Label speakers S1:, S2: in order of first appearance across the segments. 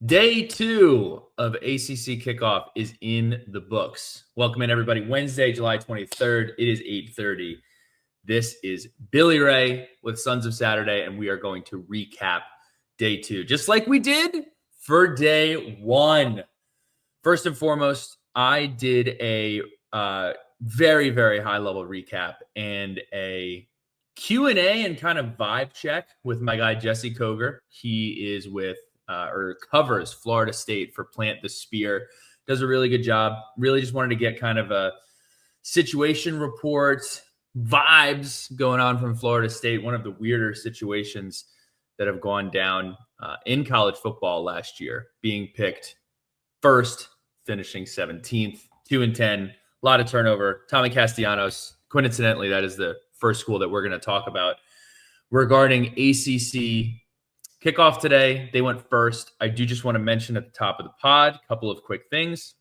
S1: Day 2 of ACC Kickoff is in the books. Welcome in, everybody. Wednesday, July 23rd. It is 8:30. This is Billy Ray with Sons of Saturday, and we are going to recap Day 2, just like we did for Day 1. First and foremost, I did a very, very high-level recap and a Q&A and kind of vibe check with my guy, Jesse Koger. He is with or covers Florida State for Plant the Spear. Does a really good job. Really just wanted to get kind of a situation report, vibes going on from Florida State. One of the weirder situations that have gone down in college football last year, being picked first, finishing 17th, 2-10, a lot of turnover. Tommy Castanos, coincidentally, that is the first school that we're going to talk about regarding ACC Kickoff today. They went first. I do just want to mention at the top of the pod, a couple of quick things.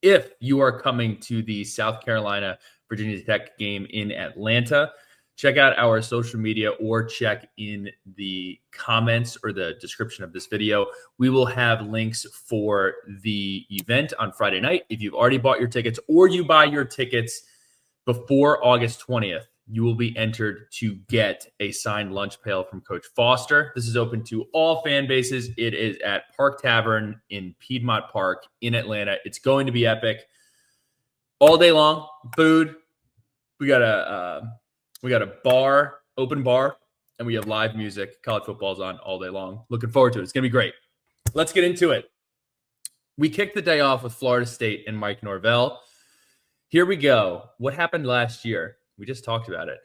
S1: If you are coming to the South Carolina Virginia Tech game in Atlanta, check out our social media or check in the comments or the description of this video. We will have links for the event on Friday night. If you've already bought your tickets or you buy your tickets before August 20th, you will be entered to get a signed lunch pail from Coach Foster. This is open to all fan bases. It is at Park Tavern in Piedmont Park in Atlanta. It's going to be epic. All day long, food. We got a bar, open bar, and we have live music. College football's on all day long. Looking forward to it. It's going to be great. Let's get into it. We kicked the day off with Florida State and Mike Norvell. Here we go. What happened last year? We just talked about it.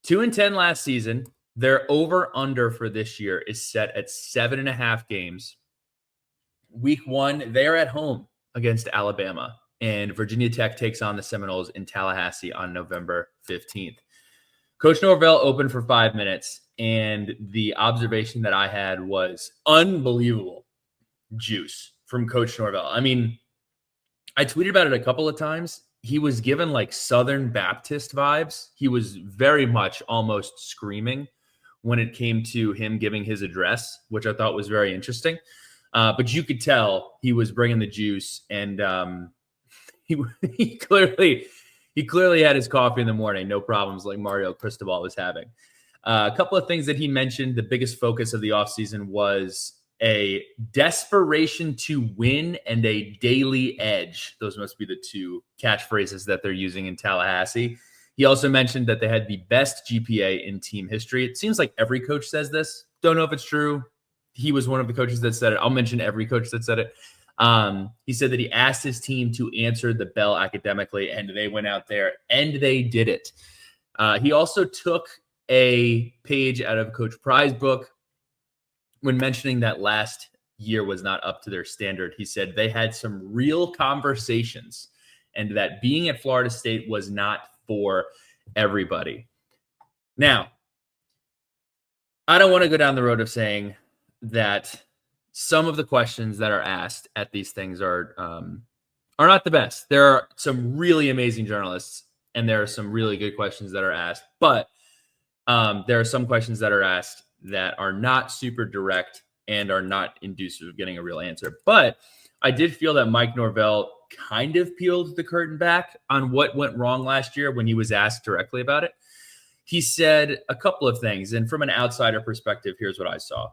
S1: 2-10 last season. Their over-under for this year is set at 7.5 games. Week 1, they're at home against Alabama, and Virginia Tech takes on the Seminoles in Tallahassee on November 15th. Coach Norvell opened for 5 minutes, and the observation that I had was unbelievable juice from Coach Norvell. I mean, I tweeted about it a couple of times. He was given like Southern Baptist vibes. He was very much almost screaming when it came to him giving his address, which I thought was very interesting. But you could tell he was bringing the juice, and he clearly had his coffee in the morning, no problems like Mario Cristobal was having. A couple of things that he mentioned. The biggest focus of the offseason was a desperation to win and a daily edge. Those must be the two catchphrases that they're using in Tallahassee. He also mentioned that they had the best GPA in team history. It seems like every coach says this. Don't know if it's true. He was one of the coaches that said it. I'll mention every coach that said it. He said that he asked his team to answer the bell academically, and they went out there and they did it. He also took a page out of Coach Pry's book. When mentioning that last year was not up to their standard, he said they had some real conversations and that being at Florida State was not for everybody. Now, I don't want to go down the road of saying that some of the questions that are asked at these things are not the best. There are some really amazing journalists, and there are some really good questions that are asked, but there are some questions that are asked that are not super direct and are not inducive of getting a real answer. But I did feel that Mike Norvell kind of peeled the curtain back on what went wrong last year when he was asked directly about it. He said a couple of things, and from an outsider perspective, here's what I saw.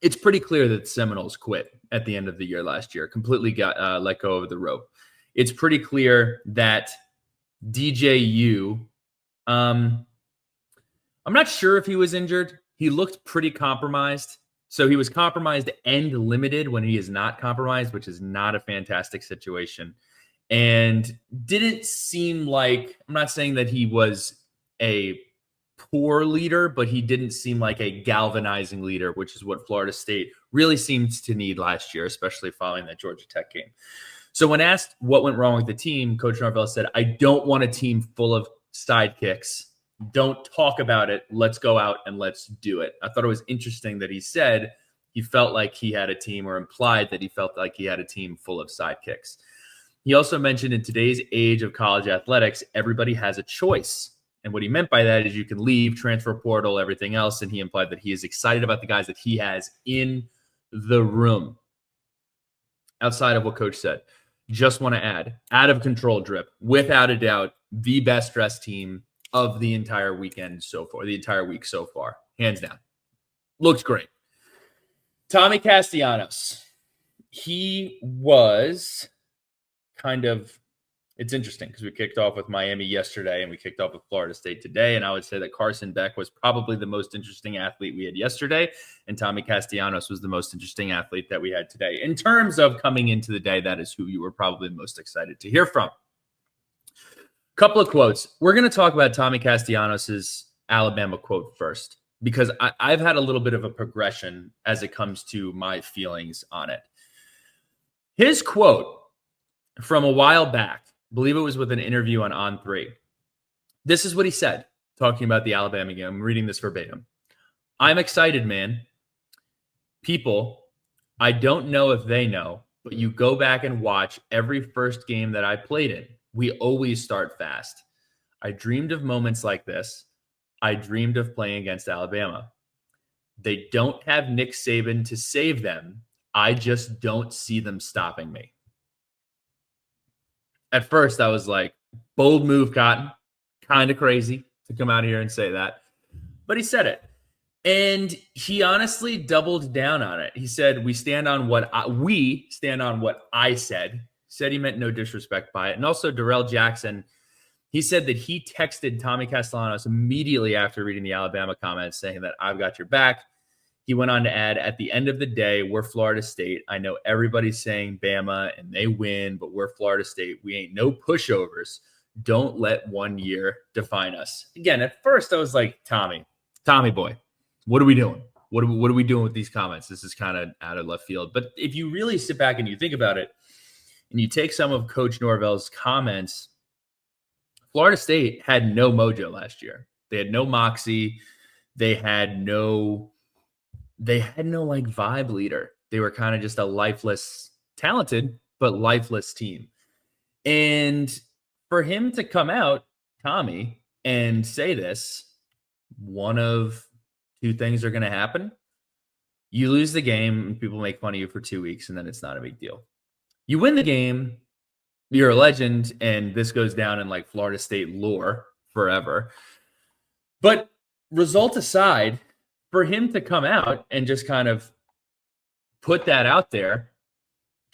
S1: It's pretty clear that the Seminoles quit at the end of the year last year, completely got let go of the rope. It's pretty clear that DJU, I'm not sure if he was injured. He looked pretty compromised. So he was compromised and limited when he is not compromised, which is not a fantastic situation. And didn't seem like, I'm not saying that he was a poor leader, but he didn't seem like a galvanizing leader, which is what Florida State really seems to need last year, especially following that Georgia Tech game. So when asked what went wrong with the team, Coach Norvell said, I don't want a team full of sidekicks. Don't talk about it. Let's go out and let's do it. I thought it was interesting that he said he felt like he had a team, or implied that he felt like he had a team full of sidekicks. He also mentioned in today's age of college athletics, everybody has a choice. And what he meant by that is you can leave, transfer portal, everything else. And he implied that he is excited about the guys that he has in the room, outside of what Coach said, just want to add, out of control drip, without a doubt, the best dressed team of the entire weekend so far, the entire week so far, hands down. Looks great. Tommy Castanos, he was kind of, it's interesting because we kicked off with Miami yesterday and we kicked off with Florida State today. And I would say that Carson Beck was probably the most interesting athlete we had yesterday. And Tommy Castanos was the most interesting athlete that we had today. In terms of coming into the day, that is who you were probably most excited to hear from. Couple of quotes. We're going to talk about Tommy Castanos's Alabama quote first, because I've had a little bit of a progression as it comes to my feelings on it. His quote from a while back, I believe it was with an interview on On3. This is what he said, talking about the Alabama game. I'm reading this verbatim. "I'm excited, man. People, I don't know if they know, but you go back and watch every first game that I played in. We always start fast. I dreamed of moments like this. I dreamed of playing against Alabama. They don't have Nick Saban to save them. I just don't see them stopping me." At first, I was like, bold move, Cotton. Kind of crazy to come out here and say that. But he said it. And he honestly doubled down on it. He said, we stand on what I said. Said he meant no disrespect by it. And also Darrell Jackson, he said that he texted Tommy Castellanos immediately after reading the Alabama comments saying that I've got your back. He went on to add, at the end of the day, we're Florida State. I know everybody's saying Bama and they win, but we're Florida State. We ain't no pushovers. Don't let 1 year define us. Again, at first I was like, Tommy boy, what are we doing? What are we doing with these comments? This is kind of out of left field. But if you really sit back and you think about it, and you take some of Coach Norvell's comments, Florida State had no mojo last year. They had no moxie. They had no like vibe leader. They were kind of just a lifeless, talented, but lifeless team. And for him to come out, Tommy, and say this, one of two things are going to happen. You lose the game and people make fun of you for 2 weeks and then it's not a big deal. You win the game, you're a legend, and this goes down in like Florida State lore forever. But result aside, for him to come out and just kind of put that out there,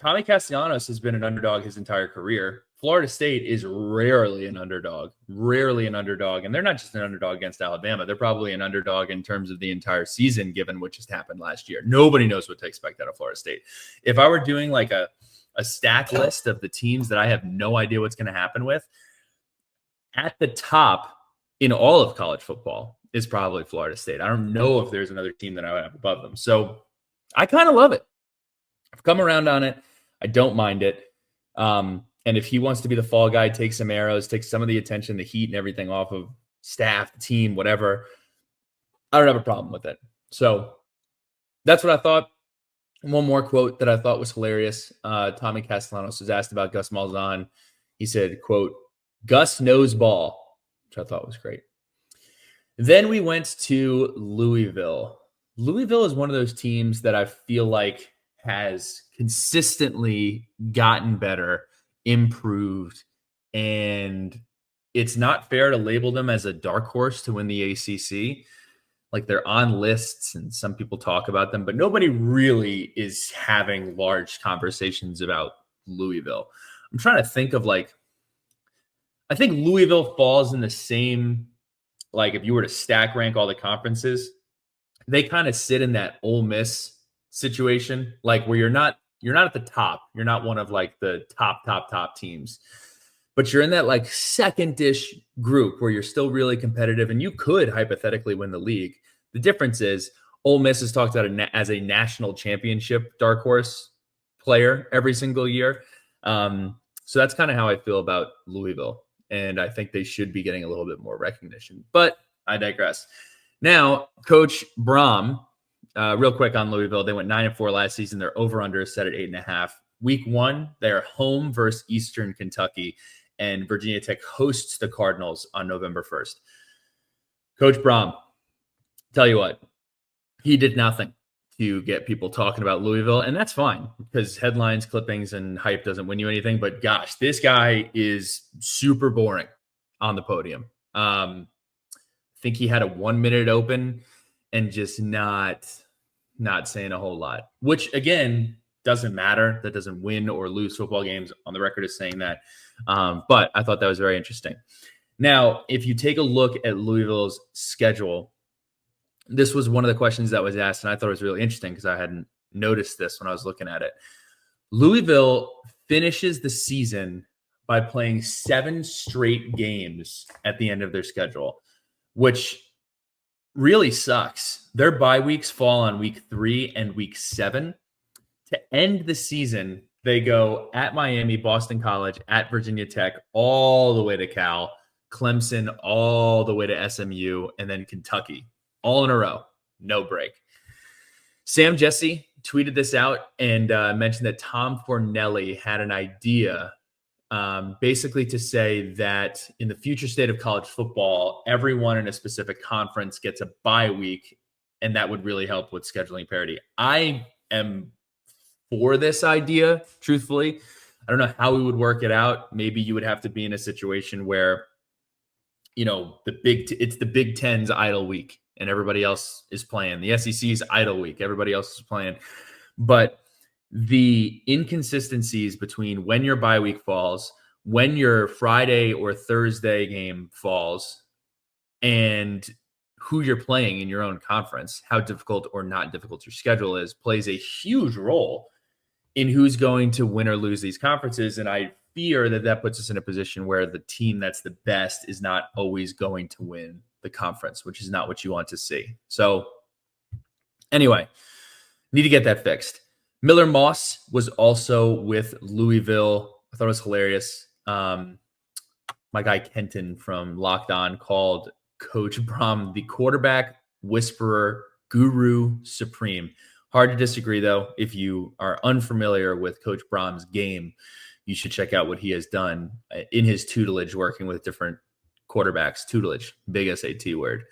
S1: Tommy Castellanos has been an underdog his entire career. Florida State is rarely an underdog, and they're not just an underdog against Alabama. They're probably an underdog in terms of the entire season, given what just happened last year. Nobody knows what to expect out of Florida State. If I were doing like a stack list of the teams that I have no idea what's going to happen with, at the top in all of college football is probably Florida State. I don't know if there's another team that I would have above them. So I kind of love it. I've come around on it. I don't mind it. And if he wants to be the fall guy, take some arrows, take some of the attention, the heat and everything off of staff, the team, whatever, I don't have a problem with it. So that's what I thought. One more quote that I thought was hilarious. Tommy Castellanos was asked about Gus Malzahn. He said, quote, "Gus knows ball," which I thought was great. Then we went to Louisville. Louisville is one of those teams that I feel like has consistently gotten better, improved, and it's not fair to label them as a dark horse to win the ACC. Like, they're on lists and some people talk about them, but nobody really is having large conversations about Louisville. I'm trying to think of I think Louisville falls in the same, like if you were to stack rank all the conferences, they kind of sit in that Ole Miss situation, like where you're not at the top. You're not one of like the top teams, but you're in that like second-ish group where you're still really competitive and you could hypothetically win the league. The difference is Ole Miss is talked about as a national championship dark horse player every single year. So that's kind of how I feel about Louisville. And I think they should be getting a little bit more recognition, but I digress. Now, Coach Brown, real quick on Louisville, they went 9-4 last season. Their over-under is set at 8.5. Week 1, they're home versus Eastern Kentucky, and Virginia Tech hosts the Cardinals on November 1st. Coach Brown, tell you what, he did nothing. to get people talking about Louisville, and that's fine because headlines, clippings, and hype doesn't win you anything. But gosh, this guy is super boring on the podium. I think he had a 1 minute open and just not saying a whole lot, which again doesn't matter. That doesn't win or lose football games. On the record is saying that. But I thought that was very interesting. Now, if you take a look at Louisville's schedule, this was one of the questions that was asked, and I thought it was really interesting because I hadn't noticed this when I was looking at it. Louisville finishes the season by playing 7 straight games at the end of their schedule, which really sucks. Their bye weeks fall on week 3 and week 7. To end the season, they go at Miami, Boston College, at Virginia Tech, all the way to Cal, Clemson, all the way to SMU, and then Kentucky, all in a row, no break. Sam Jesse tweeted this out and mentioned that Tom Fornelli had an idea basically to say that in the future state of college football, everyone in a specific conference gets a bye week, and that would really help with scheduling parity. I am for this idea, truthfully. I don't know how we would work it out. Maybe you would have to be in a situation where, it's the Big Ten's idle week and everybody else is playing. The SEC's idle week, everybody else is playing. But the inconsistencies between when your bye week falls, when your Friday or Thursday game falls, and who you're playing in your own conference, how difficult or not difficult your schedule is, plays a huge role in who's going to win or lose these conferences. And I fear that puts us in a position where the team that's the best is not always going to win the conference, which is not what you want to see. So anyway, need to get that fixed. Miller Moss was also with Louisville. I thought it was hilarious. My guy Kenton from Locked On called Coach Brom the quarterback whisperer, guru supreme. Hard to disagree, though. If you are unfamiliar with Coach Brom's game, you should check out what he has done in his tutelage, working with different quarterbacks. Tutelage, big SAT word.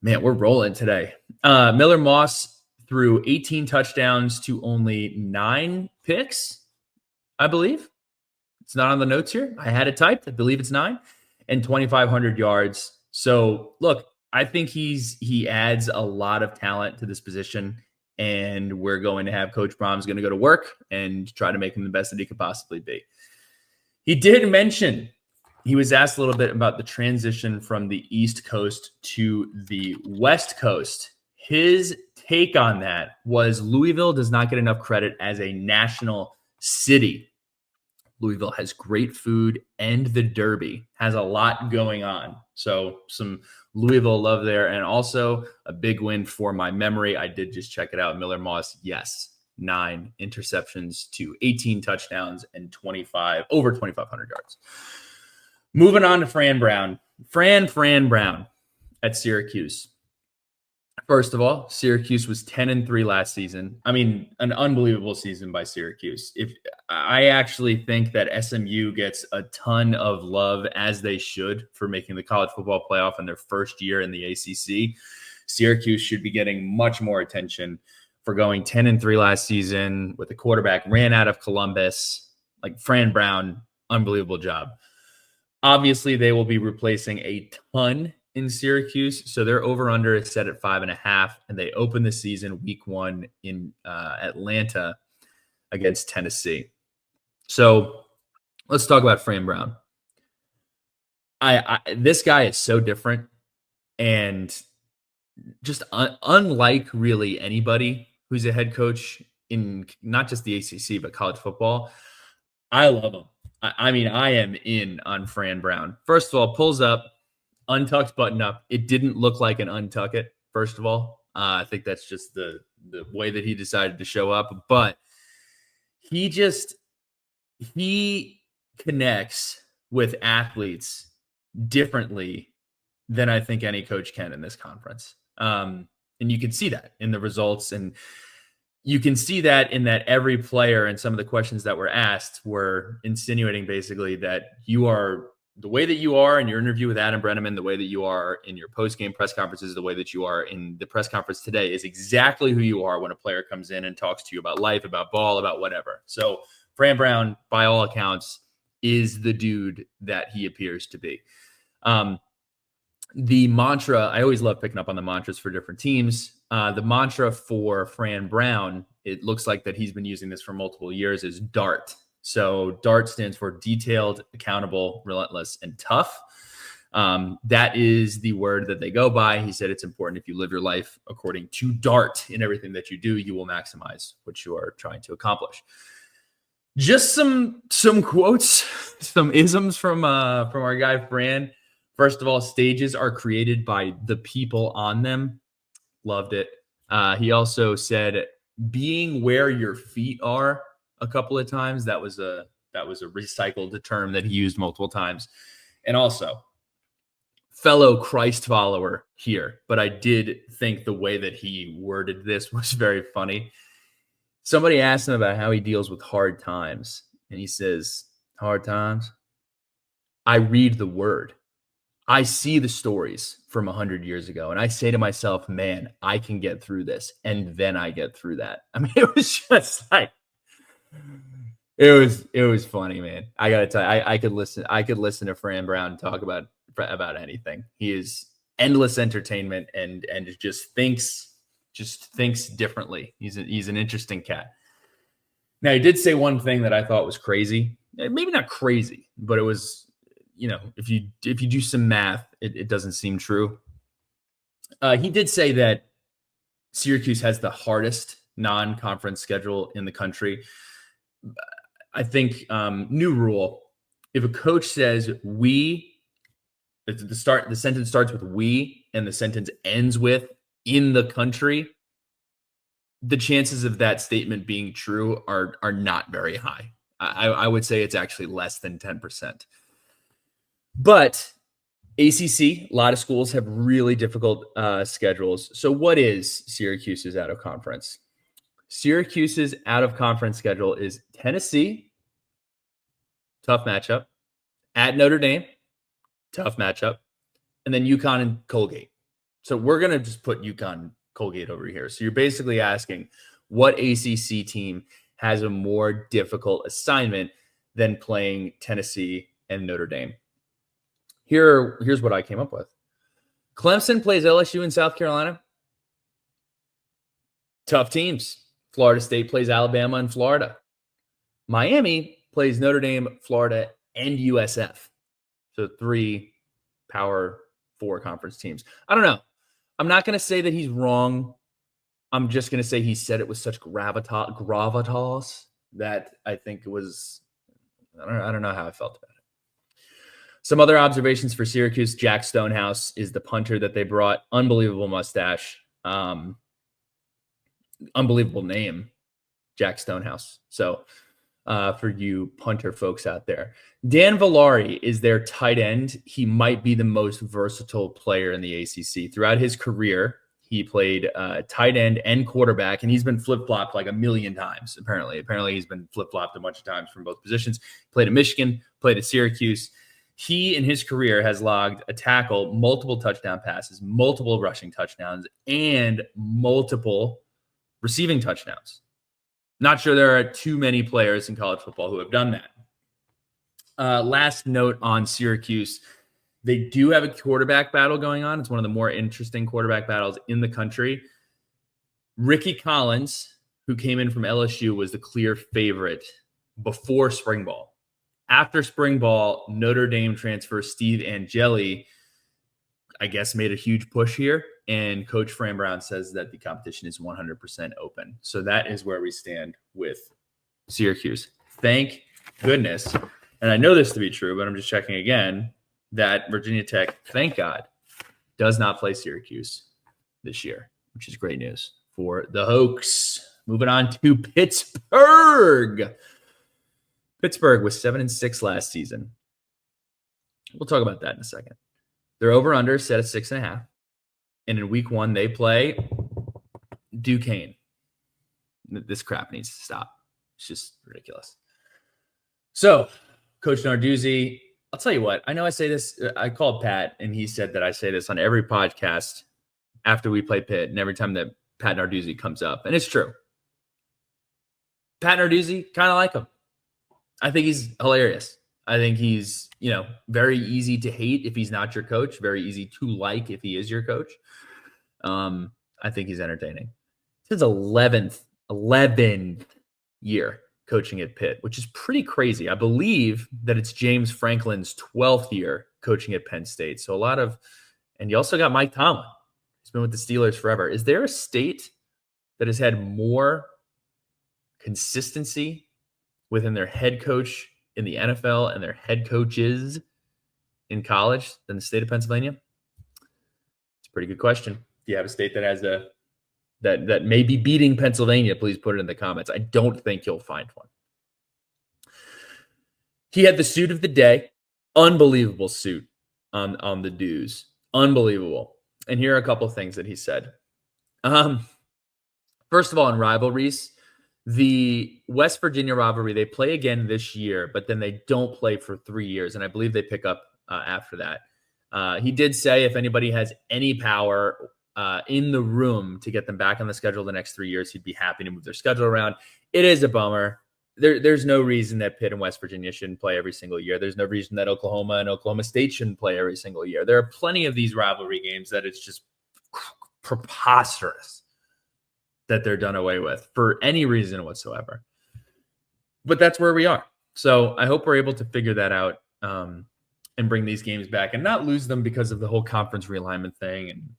S1: Man, we're rolling today. Miller Moss threw 18 touchdowns to only 9 picks, I believe. It's not on the notes here. I had it typed. I believe it's 9, and 2,500 yards. So, look, I think he adds a lot of talent to this position, and we're going to have Coach Brom's going to go to work and try to make him the best that he could possibly be. He did mention, he was asked a little bit about the transition from the East Coast to the West Coast. His take on that was Louisville does not get enough credit as a national city. Louisville has great food, and the Derby has a lot going on. So some Louisville love there, and also a big win for my memory. I did just check it out. Miller Moss, yes, 9 interceptions to 18 touchdowns and over 2,500 yards. Moving on to Fran Brown. Fran Brown at Syracuse. First of all, Syracuse was 10-3 last season. I mean, an unbelievable season by Syracuse. If I actually think that SMU gets a ton of love, as they should, for making the college football playoff in their first year in the ACC. Syracuse should be getting much more attention for going 10-3 last season with the quarterback ran out of Columbus. Like Fran Brown, unbelievable job. Obviously, they will be replacing a ton in Syracuse, so their over-under is set at 5.5, and they open the season week 1 in Atlanta against Tennessee. So let's talk about Fran Brown. This guy is so different, and just unlike really anybody who's a head coach in not just the ACC but college football. I love him. I mean, I am in on Fran Brown. First of all, pulls up, untucked button up. It didn't look like an untuck it, first of all. I think that's just the way that he decided to show up. But he connects with athletes differently than I think any coach can in this conference. And you can see that in the results. And you can see that in that every player and some of the questions that were asked were insinuating basically that you are the way that you are in your interview with Adam Brenneman, the way that you are in your post-game press conferences, the way that you are in the press conference today is exactly who you are when a player comes in and talks to you about life, about ball, about whatever. So Fran Brown, by all accounts, is the dude that he appears to be. The mantra, I always love picking up on the mantras for different teams. The mantra for Fran Brown, it looks like that he's been using this for multiple years, is DART. So DART stands for detailed, accountable, relentless, and tough. That is the word that they go by. He said it's important if you live your life according to DART in everything that you do, you will maximize what you are trying to accomplish. Just some quotes, some isms from our guy Fran. First of all, stages are created by the people on them. Loved it. He also said being where your feet are a couple of times. That was a recycled term that he used multiple times. And also, fellow Christ follower here, but I did think the way that he worded this was very funny. Somebody asked him about how he deals with hard times, and he says, hard times? I read the word. I see the stories from 100 years ago, and I say to myself, man, I can get through this. And then I get through that. I mean, it was just like, it was funny, man. I got to tell you, I could listen to Fran Brown talk about anything. He is endless entertainment and just thinks differently. He's an interesting cat. Now, he did say one thing that I thought was crazy. Maybe not crazy, but it was, if you do some math, it doesn't seem true. He did say that Syracuse has the hardest non-conference schedule in the country. I think new rule: if a coach says "we," the sentence starts with "we" and the sentence ends with "in the country," the chances of that statement being true are not very high. I would say it's actually less than 10%. But ACC, a lot of schools have really difficult schedules. So what is Syracuse's out of conference? Syracuse's out of conference schedule is Tennessee, tough matchup, at Notre Dame, tough matchup, and then UConn and Colgate. So we're going to just put UConn Colgate over here. So you're basically asking what ACC team has a more difficult assignment than playing Tennessee and Notre Dame. Here's what I came up with. Clemson plays LSU in South Carolina. Tough teams. Florida State plays Alabama and Florida. Miami plays Notre Dame, Florida, and USF. So 3 Power 4 conference teams. I don't know. I'm not going to say that he's wrong. I'm just going to say he said it with such gravitas that I think it was, I don't know how I felt about it. Some other observations for Syracuse: Jack Stonehouse is the punter that they brought. Unbelievable mustache. Unbelievable name, Jack Stonehouse. So for you punter folks out there. Dan Villari is their tight end. He might be the most versatile player in the ACC. Throughout his career, he played tight end and quarterback, and he's been flip-flopped like a million times, apparently. Apparently, he's been flip-flopped a bunch of times from both positions. Played at Michigan, played at Syracuse. He, in his career, has logged a tackle, multiple touchdown passes, multiple rushing touchdowns, and multiple receiving touchdowns. Not sure there are too many players in college football who have done that. Last note on Syracuse: they do have a quarterback battle going on. It's one of the more interesting quarterback battles in the country. Ricky Collins, who came in from LSU, was the clear favorite before spring ball. After spring ball, Notre Dame transfer Steve Angeli, I guess, made a huge push here. And Coach Fran Brown says that the competition is 100% open. So that is where we stand with Syracuse. Thank goodness. And I know this to be true, but I'm just checking again that Virginia Tech, thank God, does not play Syracuse this year, which is great news for the Hokies. Moving on to Pittsburgh. Pittsburgh was 7-6 last season. We'll talk about that in a second. Their over-under set at 6.5. And in week 1, they play Duquesne. This crap needs to stop. It's just ridiculous. So, Coach Narduzzi, I'll tell you what, I know I say this, I called Pat and he said that I say this on every podcast after we play Pitt and every time that Pat Narduzzi comes up. And it's true. Pat Narduzzi, kind of like him. I think he's hilarious. I think he's, very easy to hate if he's not your coach, very easy to like if he is your coach. I think he's entertaining. It's his 11th year coaching at Pitt, which is pretty crazy. I believe that it's James Franklin's 12th year coaching at Penn State. So and you also got Mike Tomlin. He's been with the Steelers forever. Is there a state that has had more consistency within their head coach in the NFL and their head coaches in college than the state of Pennsylvania? It's a pretty good question. If you have a state that has that may be beating Pennsylvania, please put it in the comments. I don't think you'll find one. He had the suit of the day. Unbelievable suit on the dues. Unbelievable. And here are a couple of things that he said. First of all, in rivalries, the West Virginia rivalry, they play again this year, but then they don't play for 3 years. And I believe they pick up after that. He did say if anybody has any power in the room to get them back on the schedule the next 3 years, he'd be happy to move their schedule around. It is a bummer. There's no reason that Pitt and West Virginia shouldn't play every single year. There's no reason that Oklahoma and Oklahoma State shouldn't play every single year. There are plenty of these rivalry games that it's just preposterous that they're done away with for any reason whatsoever. But that's where we are. So I hope we're able to figure that out and bring these games back and not lose them because of the whole conference realignment thing. And,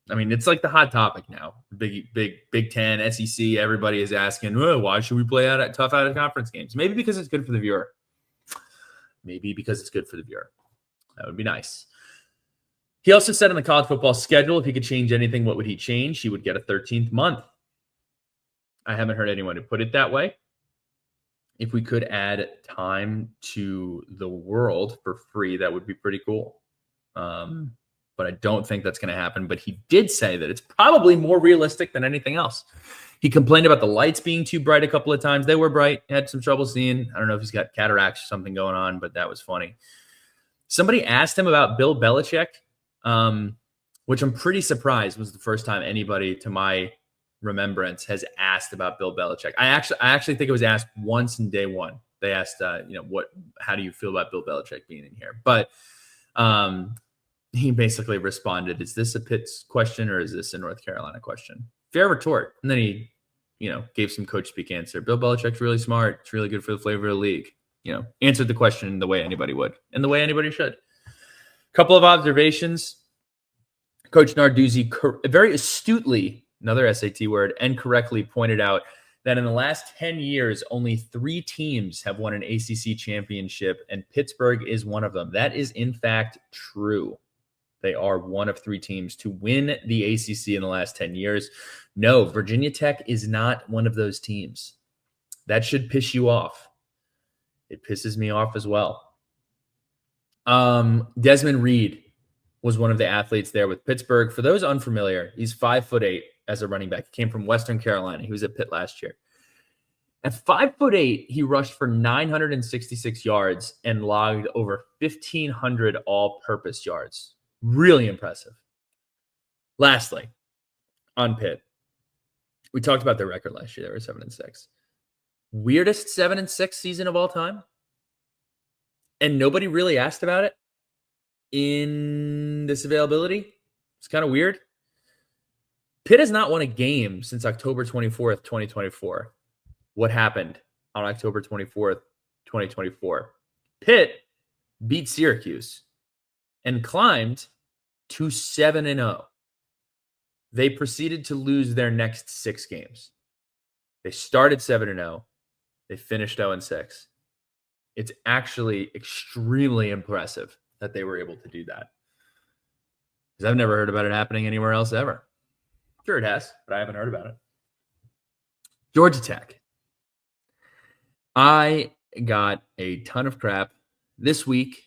S1: it's like the hot topic now. Big Ten, SEC, everybody is asking, why should we play tough out of conference games? Maybe because it's good for the viewer. That would be nice. He also said on the college football schedule, if he could change anything, what would he change? He would get a 13th month. I haven't heard anyone put it that way. If we could add time to the world for free, that would be pretty cool. But I don't think that's going to happen. But he did say that it's probably more realistic than anything else. He complained about the lights being too bright a couple of times. They were bright. Had some trouble seeing. I don't know if he's got cataracts or something going on, but that was funny. Somebody asked him about Bill Belichick, which I'm pretty surprised was the first time anybody, to my remembrance, has asked about Bill Belichick. I actually think it was asked once in day one. They asked, how do you feel about Bill Belichick being in here? But he basically responded, is this a Pitt's question or is this a North Carolina question? Fair retort. And then he, gave some coach speak answer. Bill Belichick's really smart. It's really good for the flavor of the league. Answered the question the way anybody would and the way anybody should. Couple of observations. Coach Narduzzi very astutely, another SAT word, and correctly pointed out that in the last 10 years, only 3 teams have won an ACC championship, and Pittsburgh is one of them. That is, in fact, true. They are one of 3 teams to win the ACC in the last 10 years. No, Virginia Tech is not one of those teams. That should piss you off. It pisses me off as well. Desmond Reed was one of the athletes there with Pittsburgh. For those unfamiliar, he's 5'8" as a running back. He came from Western Carolina. He was at Pitt last year. At 5'8", he rushed for 966 yards and logged over 1,500 all-purpose yards. Really impressive. Lastly, on Pitt, we talked about their record last year. They were 7-6. Weirdest 7-6 season of all time. And nobody really asked about it in this availability. It's kind of weird. Pitt has not won a game since October 24th, 2024. What happened on October 24th, 2024? Pitt beat Syracuse and climbed to 7-0. They proceeded to lose their next 6 games. They started 7-0. They finished 0-6. It's actually extremely impressive that they were able to do that. Because I've never heard about it happening anywhere else ever. Sure it has, but I haven't heard about it. Georgia Tech. I got a ton of crap this week.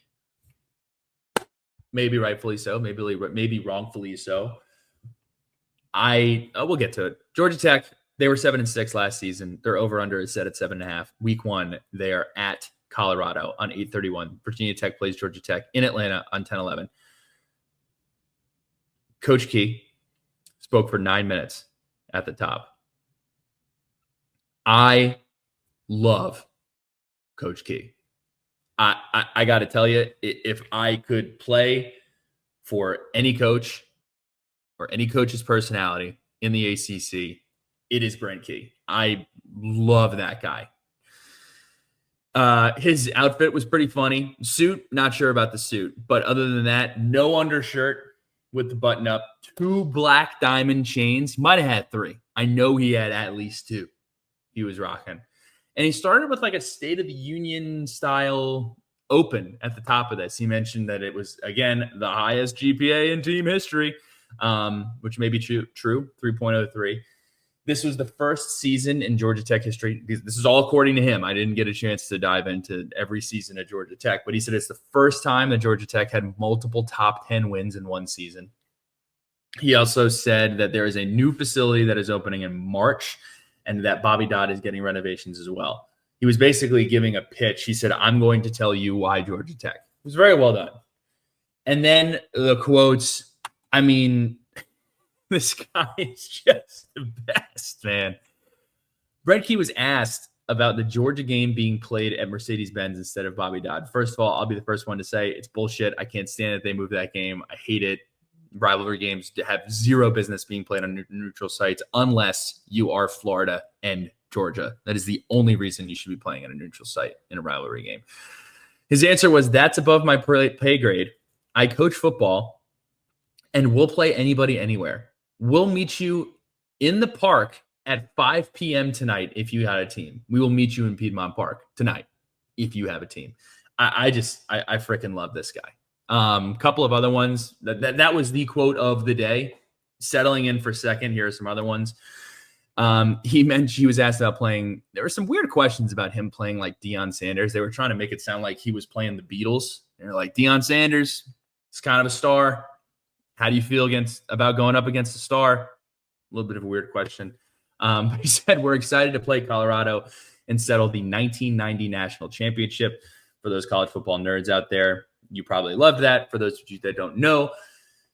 S1: Maybe rightfully so, maybe wrongfully so. We'll get to it. Georgia Tech, they were 7-6 last season. Their over-under is set at 7.5. Week 1, they are at Colorado on 8:31. Virginia Tech plays Georgia Tech in Atlanta on 10:11. Coach Key spoke for 9 minutes at the top. I love Coach Key. I got to tell you, if I could play for any coach or any coach's personality in the ACC, it is Brent Key. I love that guy. His outfit was pretty funny. Suit, not sure about the suit, but other than that, no undershirt with the button up, 2 black diamond chains. He might have had 3. I know he had at least 2 he was rocking. And he started with like a State of the Union style open at the top of this. He mentioned that it was, again, the highest GPA in team history, which may be true, 3.03. This was the first season in Georgia Tech history. This is all according to him. I didn't get a chance to dive into every season at Georgia Tech, but he said it's the first time that Georgia Tech had multiple top 10 wins in one season. He also said that there is a new facility that is opening in March and that Bobby Dodd is getting renovations as well. He was basically giving a pitch. He said, I'm going to tell you why Georgia Tech. It was very well done. And then the quotes, I mean, this guy is just the best, man. Brent Key was asked about the Georgia game being played at Mercedes-Benz instead of Bobby Dodd. First of all, I'll be the first one to say it's bullshit. I can't stand that they moved that game. I hate it. Rivalry games have zero business being played on neutral sites unless you are Florida and Georgia. That is the only reason you should be playing on a neutral site in a rivalry game. His answer was, that's above my pay grade. I coach football, and we'll play anybody anywhere. We'll meet you in the park at 5 p.m. tonight if you had a team. We will meet you in Piedmont Park tonight if you have a team. I freaking love this guy. Couple of other ones. That was the quote of the day. Settling in for a second, here are some other ones. He was asked about playing. There were some weird questions about him playing like Deion Sanders. They were trying to make it sound like he was playing the Beatles. They're like, Deion Sanders is kind of a star. How do you feel about going up against a star? A little bit of a weird question. He said, we're excited to play Colorado and settle the 1990 national championship. For those college football nerds out there, you probably loved that. For those of you that don't know,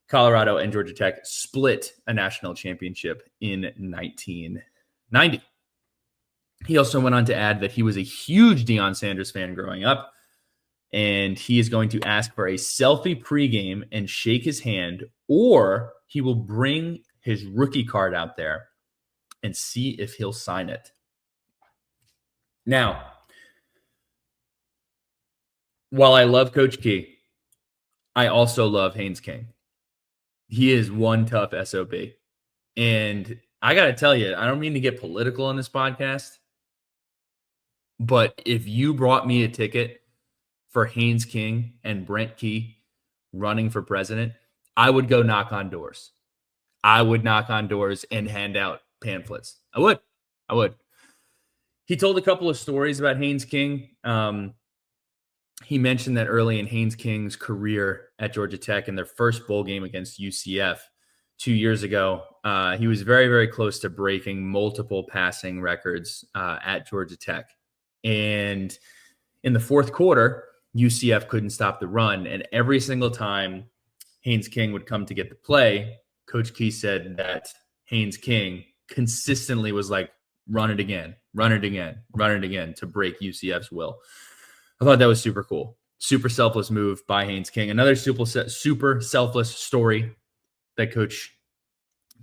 S1: Colorado and Georgia Tech split a national championship in 1990. He also went on to add that he was a huge Deion Sanders fan growing up, and he is going to ask for a selfie pregame and shake his hand, or he will bring his rookie card out there and see if he'll sign it. Now, while I love Coach Key, I also love Haynes King. He is one tough SOB. And I got to tell you, I don't mean to get political on this podcast, but if you brought me a ticket for Haynes King and Brent Key running for president, I would go knock on doors. I would knock on doors and hand out pamphlets. I would. He told a couple of stories about Haynes King. He mentioned that early in Haynes King's career at Georgia Tech in their first bowl game against UCF 2 years ago, he was very, very close to breaking multiple passing records at Georgia Tech. And in the fourth quarter, UCF couldn't stop the run. And every single time Haynes King would come to get the play, Coach Key said that Haynes King consistently was like, run it again to break UCF's will. I thought that was super cool. Super selfless move by Haynes King. Another super selfless story that Coach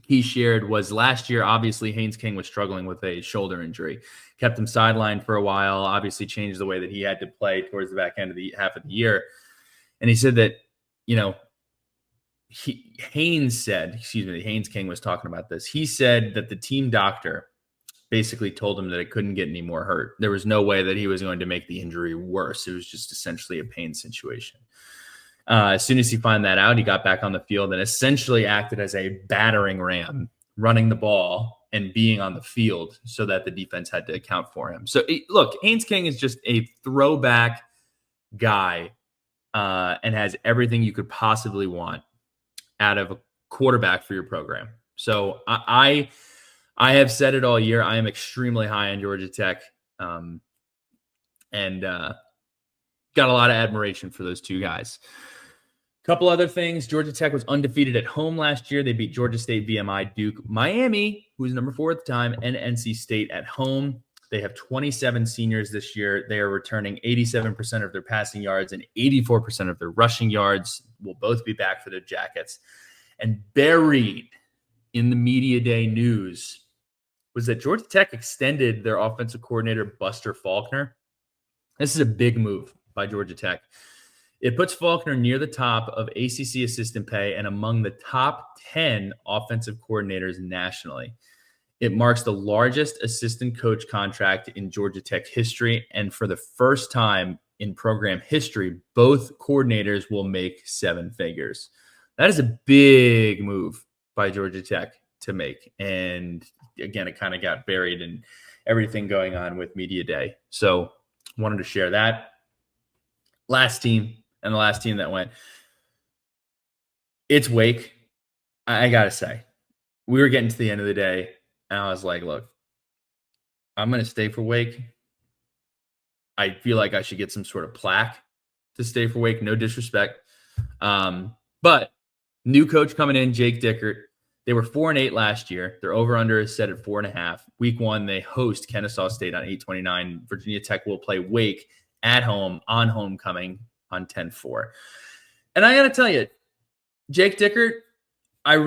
S1: Key shared was last year. Obviously, Haynes King was struggling with a shoulder injury. Kept him sidelined for a while, obviously changed the way that he had to play towards the back end of the half of the year. And he said that, Haynes King was talking about this. He said that the team doctor basically told him that it couldn't get any more hurt. There was no way that he was going to make the injury worse. It was just essentially a pain situation. As soon as he found that out, he got back on the field and essentially acted as a battering ram, running the ball and being on the field so that the defense had to account for him. So, look, Haynes King is just a throwback guy and has everything you could possibly want out of a quarterback for your program. So I have said it all year. I am extremely high on Georgia Tech. And got a lot of admiration for those two guys. Couple other things. Georgia Tech was undefeated at home last year. They beat Georgia State, VMI, Duke, Miami, who was number 4 at the time, and NC State at home. They have 27 seniors this year. They are returning 87% of their passing yards and 84% of their rushing yards. Will both be back for the Jackets. And buried in the media day news was that Georgia Tech extended their offensive coordinator, Buster Faulkner. This is a big move by Georgia Tech. It puts Faulkner near the top of ACC assistant pay and among the top 10 offensive coordinators nationally. It marks the largest assistant coach contract in Georgia Tech history, and for the first time in program history, both coordinators will make 7 figures. That is a big move by Georgia Tech to make, and again, it kind of got buried in everything going on with Media Day. So wanted to share that. Last team, and the last team that went, it's Wake. I got to say, we were getting to the end of the day, and I was like, look, I'm going to stay for Wake. I feel like I should get some sort of plaque to stay for Wake. No disrespect. But new coach coming in, Jake Dickert. They were 4-8 last year. Their over-under is set at 4.5. Week 1, they host Kennesaw State on 8/29. Virginia Tech will play Wake at home on homecoming on 10/4. And I got to tell you, Jake Dickert, I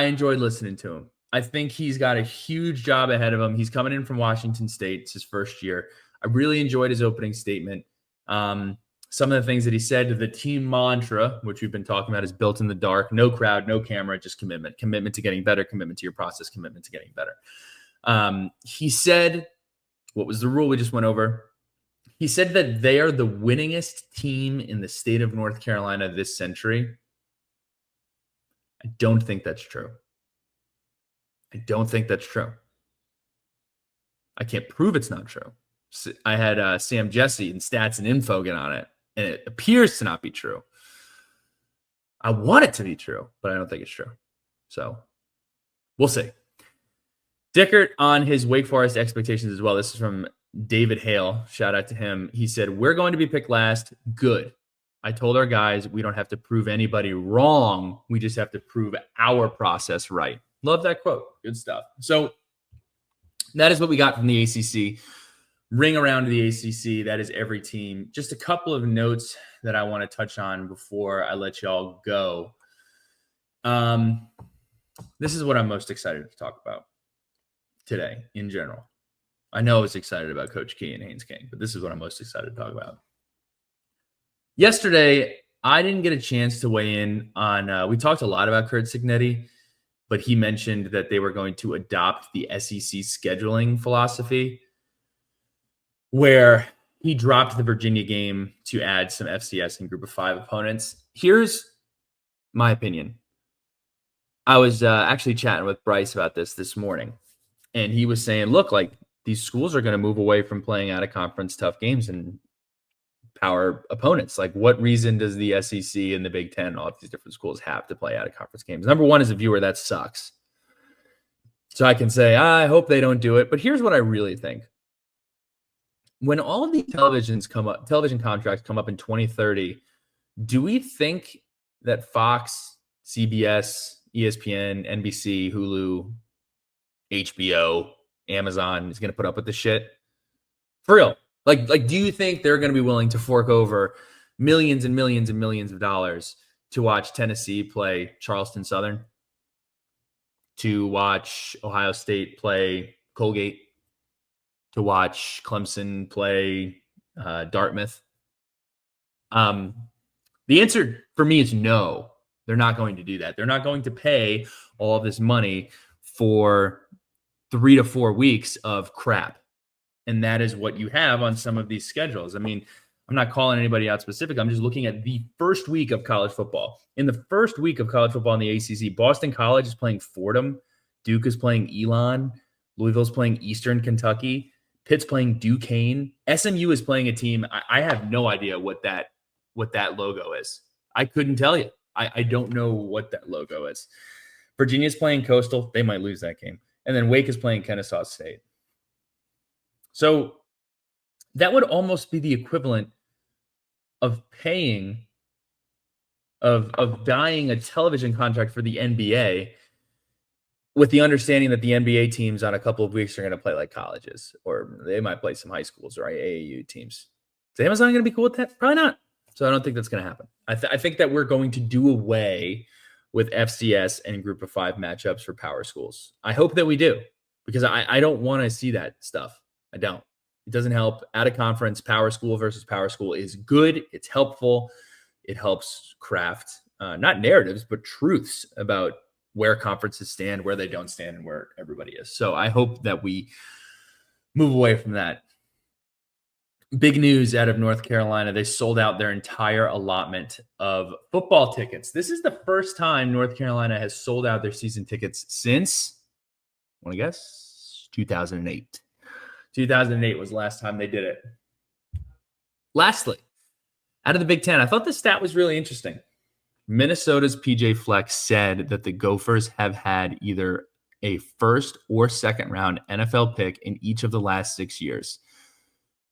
S1: enjoyed listening to him. I think he's got a huge job ahead of him. He's coming in from Washington State. It's his first year. I really enjoyed his opening statement. Some of the things that he said, the team mantra, which we've been talking about, is built in the dark. No crowd, no camera, just commitment. Commitment to getting better, commitment to your process, commitment to getting better. He said, what was the rule we just went over? He said that they are the winningest team in the state of North Carolina this century. I don't think that's true. I don't think that's true. I can't prove it's not true. I had Sam Jesse and Stats and Info get on it, and it appears to not be true. I want it to be true, but I don't think it's true. So we'll see. Dickert on his Wake Forest expectations as well. This is from David Hale. Shout out to him. He said, we're going to be picked last. Good. I told our guys we don't have to prove anybody wrong. We just have to prove our process right. Love that quote. Good stuff. So that is what we got from the ACC. Ring around to the ACC. That is every team. Just a couple of notes that I want to touch on before I let y'all go. This is what I'm most excited to talk about today in general. I know I was excited about Coach Key and Haynes King, but this is what I'm most excited to talk about. Yesterday, I didn't get a chance to weigh in on, we talked a lot about Curt Cignetti, but he mentioned that they were going to adopt the SEC scheduling philosophy, where he dropped the Virginia game to add some FCS and Group of 5 opponents. Here's my opinion. I was actually chatting with Bryce about this morning, and he was saying, look, like, these schools are going to move away from playing out of conference tough games and power opponents. Like, what reason does the SEC and the Big Ten, all of these different schools, have to play out of conference games? Number one, as a viewer, that sucks. So I can say, I hope they don't do it. But here's what I really think. When all of these television contracts come up in 2030, do we think that Fox, CBS, ESPN, NBC, Hulu, HBO, Amazon is going to put up with this shit? For real. Like, do you think they're going to be willing to fork over millions and millions and millions of dollars to watch Tennessee play Charleston Southern, to watch Ohio State play Colgate, to watch Clemson play Dartmouth? The answer for me is no. They're not going to do that. They're not going to pay all of this money for 3 to 4 weeks of crap. And that is what you have on some of these schedules. I mean, I'm not calling anybody out specific. I'm just looking at the first week of college football. In the first week of college football in the ACC, Boston College is playing Fordham. Duke is playing Elon. Louisville's playing Eastern Kentucky. Pitt's playing Duquesne. SMU is playing a team. I have no idea what that logo is. I couldn't tell you. I don't know what that logo is. Virginia's playing Coastal. They might lose that game. And then Wake is playing Kennesaw State. So that would almost be the equivalent of paying, of buying a television contract for the NBA with the understanding that the NBA teams on a couple of weeks are going to play like colleges, or they might play some high schools or AAU teams. Is Amazon going to be cool with that? Probably not. So I don't think that's going to happen. I think that we're going to do away with FCS and Group of Five matchups for power schools. I hope that we do, because I don't want to see that stuff. I don't. It doesn't help. At a conference, power school versus power school is good. It's helpful. It helps craft not narratives, but truths about where conferences stand, where they don't stand, and where everybody is. So I hope that we move away from that. Big news out of North Carolina. They sold out their entire allotment of football tickets. This is the first time North Carolina has sold out their season tickets since, I want to guess, 2008. 2008 was the last time they did it. Lastly, out of the Big Ten, I thought this stat was really interesting. Minnesota's PJ Fleck said that the Gophers have had either a first or second round NFL pick in each of the last 6 years.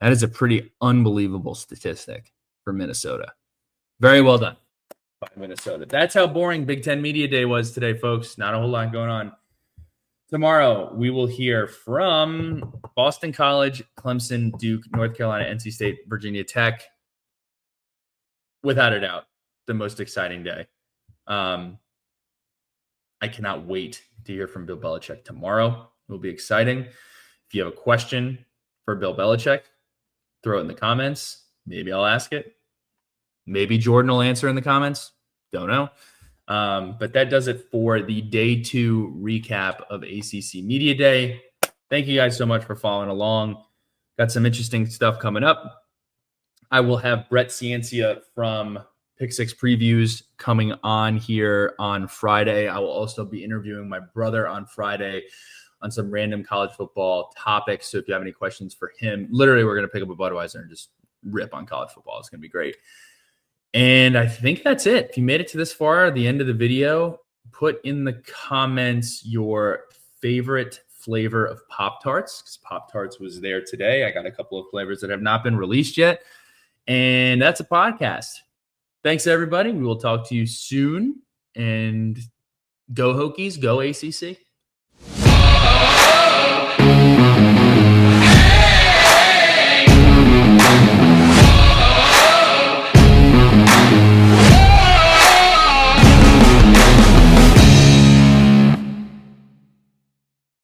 S1: That is a pretty unbelievable statistic for Minnesota. Very well done by Minnesota. That's how boring Big Ten Media Day was today, folks. Not a whole lot going on. Tomorrow, we will hear from Boston College, Clemson, Duke, North Carolina, NC State, Virginia Tech. Without a doubt, the most exciting day. I cannot wait to hear from Bill Belichick tomorrow. It will be exciting. If you have a question for Bill Belichick, throw it in the comments. Maybe I'll ask it. Maybe Jordan will answer in the comments. Don't know. But that does it for the day 2 recap of ACC Media Day. Thank you guys so much for following along. Got some interesting stuff coming up. I will have Brett Ciancia from Pick Six Previews coming on here on Friday. I will also be interviewing my brother on Friday on some random college football topics. So if you have any questions for him, literally we're going to pick up a Budweiser and just rip on college football. It's going to be great. And I think that's it. If you made it to this far, the end of the video, put in the comments your favorite flavor of Pop-Tarts, because Pop-Tarts was there today. I got a couple of flavors that have not been released yet. And that's a podcast. Thanks, everybody. We will talk to you soon. And go Hokies, go ACC.